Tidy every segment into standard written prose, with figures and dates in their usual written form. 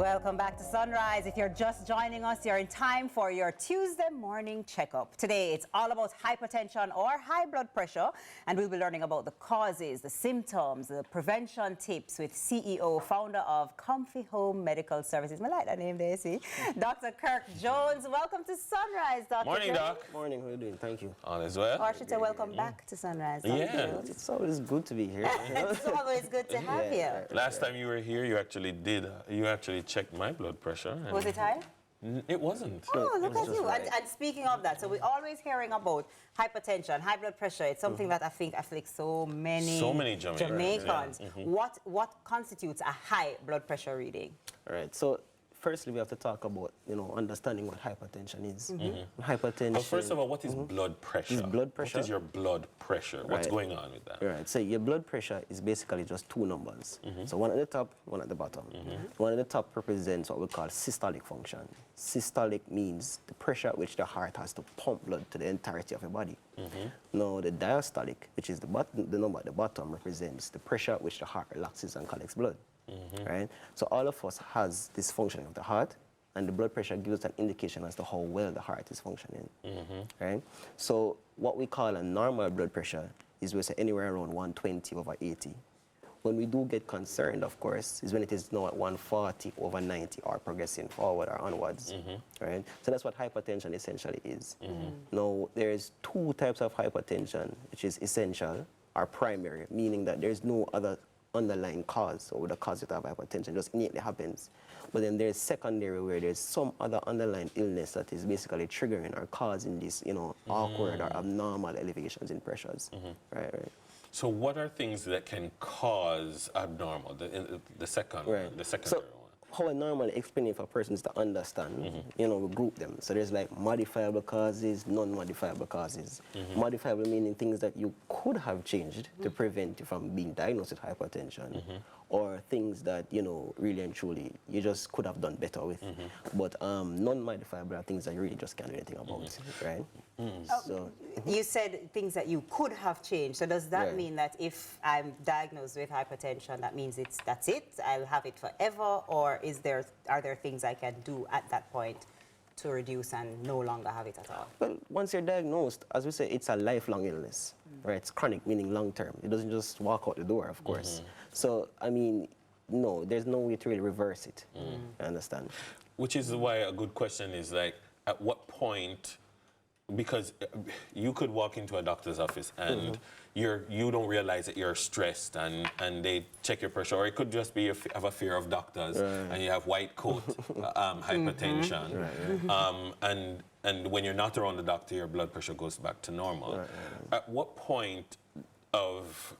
Welcome back to Sunrise. If you're just joining us, you're in time for your Tuesday morning checkup. Today, it's all about hypertension or high blood pressure, and we'll be learning about the causes, the symptoms, the prevention tips with CEO, founder of Comfy Home Medical Services. I like that name there, see? Dr. Kirk Jones, welcome to Sunrise, Dr. Morning, Kirk. Doc. Morning, how are you doing? Thank you. All is well. Or I should say welcome back to Sunrise. Dr. Yeah. Jones. It's always good to be here. It's always good to have you. Last time you were here, you actually checked my blood pressure. Was it high? It wasn't. Oh, look at you. right. And speaking of that, so we're always hearing about hypertension, high blood pressure. It's something that I think afflicts so many Jamaicans. Yeah. What constitutes a high blood pressure reading? All right, so firstly we have to talk about, understanding what hypertension is. Hypertension... But first of all, what is blood pressure? Is blood pressure? What is your blood pressure? What's Right. going on with that? Right, so your blood pressure is basically just two numbers. So one at the top, one at the bottom. One at the top represents what we call systolic function. Systolic means the pressure at which the heart has to pump blood to the entirety of your body. Now the diastolic, which is the number at the bottom, represents the pressure at which the heart relaxes and collects blood. Right? So all of us has this functioning of the heart, and the blood pressure gives us an indication as to how well the heart is functioning. Right? So what we call a normal blood pressure is we say anywhere around 120/80. When we do get concerned, of course, is when it is now at 140/90 or progressing forward or onwards. Right? So that's what hypertension essentially is. Now, there's two types of hypertension, which is essential or primary, meaning that there's no other underlying cause or the cause of hypertension just innately happens. But then there's secondary, where there's some other underlying illness that is basically triggering or causing this, awkward or abnormal elevations in pressures. Right. So what are things that can cause abnormal, the second one, the secondary one? How I normally explain it for persons to understand, we group them. So there's like modifiable causes, non-modifiable causes. Modifiable meaning things that you could have changed to prevent you from being diagnosed with hypertension, or things that, really and truly, you just could have done better with. But non-modifiable are things that you really just can't do anything about, right? So, you said things that you could have changed. So does that mean that if I'm diagnosed with hypertension, that means that's it? I'll have it forever? Or are there things I can do at that point to reduce and no longer have it at all? Well, once you're diagnosed, as we say, it's a lifelong illness, right? It's chronic, meaning long-term. It doesn't just walk out the door, of course. So, no, there's no way to really reverse it. I understand. Which is why a good question is like, at what point, because you could walk into a doctor's office and you don't realize that you're stressed and they check your pressure, or it could just be you have a fear of doctors and you have white coat hypertension, and when you're not around the doctor, your blood pressure goes back to normal. At what point of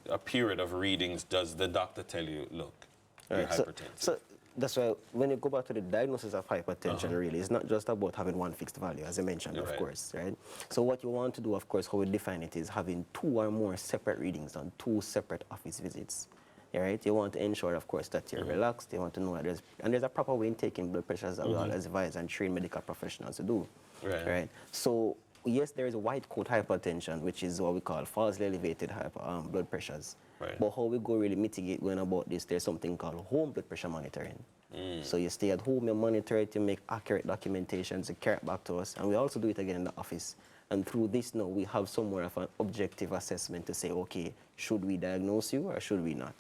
a period of readings does the doctor tell you, look, you're hypertensive? So that's why when you go back to the diagnosis of hypertension, really, it's not just about having one fixed value, as I mentioned, of course, right? So what you want to do, of course, how we define it is having 2 or more separate readings on 2 separate office visits. Right? You want to ensure, of course, that you're relaxed. You want to know that there's a proper way in taking blood pressures that we all advise and train medical professionals to do. Right? So yes, there is white coat hypertension, which is what we call falsely elevated blood pressures. But how we go really mitigate going about this, there's something called home blood pressure monitoring. So you stay at home, you monitor it, you make accurate documentations, you carry it back to us, and we also do it again in the office. And through this now, we have somewhere of an objective assessment to say, okay, should we diagnose you or should we not?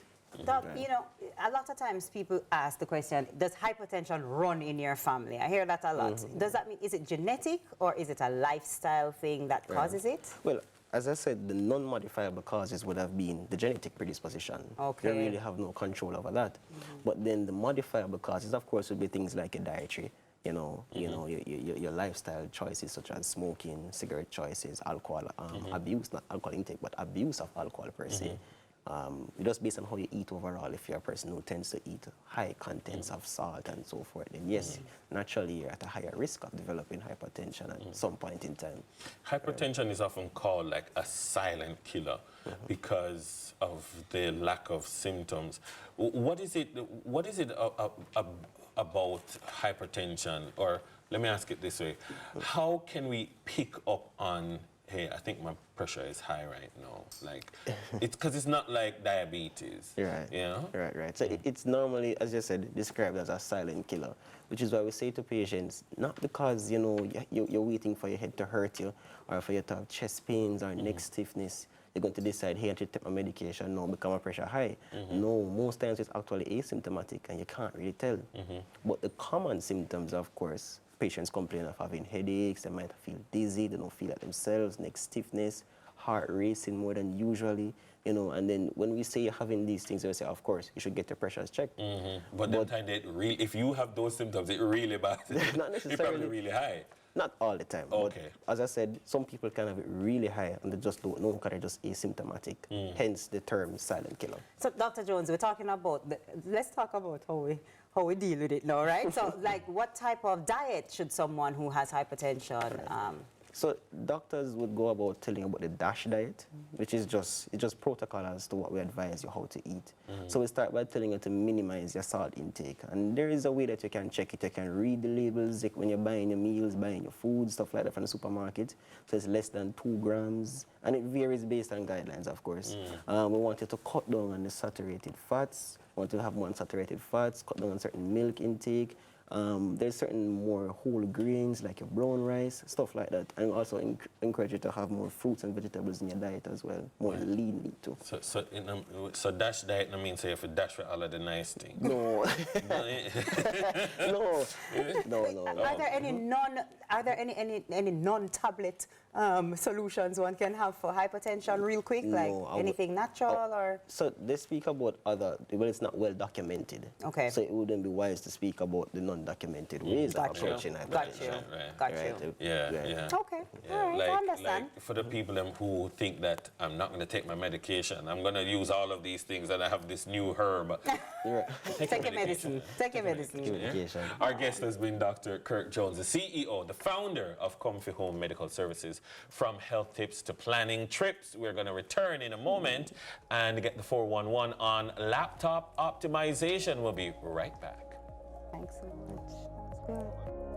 Doc, a lot of times people ask the question, does hypertension run in your family? I hear that a lot. Does that mean, is it genetic or is it a lifestyle thing that causes it? Well, as I said, the non-modifiable causes would have been the genetic predisposition. Okay. You really have no control over that. But then the modifiable causes, of course, would be things like your dietary, your lifestyle choices such as smoking, cigarette choices, alcohol abuse, not alcohol intake, but abuse of alcohol per se. Just based on how you eat overall, if you're a person who tends to eat high contents of salt and so forth, then yes, naturally you're at a higher risk of developing hypertension at some point in time. Hypertension is often called like a silent killer because of the lack of symptoms. What is it about hypertension, or let me ask it this way, how can we pick up on hey, I think my pressure is high right now. Like, it's because it's not like diabetes. Right. You know? Right. So it's normally, as you said, described as a silent killer, which is why we say to patients, not because, you know, you're waiting for your head to hurt you or for you to have chest pains or neck stiffness, you're going to decide, hey, I should take my medication now because my pressure high. No, most times it's actually asymptomatic and you can't really tell. But the common symptoms, of course, patients complain of having headaches, they might feel dizzy, they don't feel like themselves, neck stiffness, heart racing more than usually, you know, and then when we say you're having these things, we say, of course, you should get your pressures checked. But then time if you have those symptoms, it's really bad. Not It's necessarily. probably really high. Not all the time. Okay. But as I said, some people can have it really high and they just don't know because they're just asymptomatic. Hence the term silent killer. So, Dr. Jones, we're talking about, let's talk about how we deal with it now, right? So, like, what type of diet should someone who has hypertension So doctors would go about telling you about the DASH diet, which is just protocol as to what we advise you how to eat. So we start by telling you to minimize your salt intake. And there is a way that you can check it. You can read the labels like when you're buying your meals, buying your food, stuff like that from the supermarket. So it's less than 2 grams. And it varies based on guidelines, of course. We want you to cut down on the saturated fats. We want you to have more unsaturated fats, cut down on certain milk intake. There's certain more whole grains like your brown rice, stuff like that. And also encourage you to have more fruits and vegetables in your diet as well, more lean meat too. So DASH diet, I mean, so you have to dash with all of the nice things. No. No. Are there any non-tablet solutions one can have for hypertension real quick? No, like anything natural or? So they speak about well, it's not well documented. Okay. So it wouldn't be wise to speak about the non-documented ways of approaching hypertension. Got you. Yeah. Okay, all right, I understand. Like for the people who think that I'm not going to take my medication, I'm going to use all of these things and I have this new herb. Take your medicine. Take your medicine. Medication. Our guest has been Dr. Kirk Jones, the CEO, the founder of Comfy Home Medical Services. From health tips to planning trips, we're going to return in a moment and get the 411 on laptop optimization. We'll be right back. Thanks so much. That's good.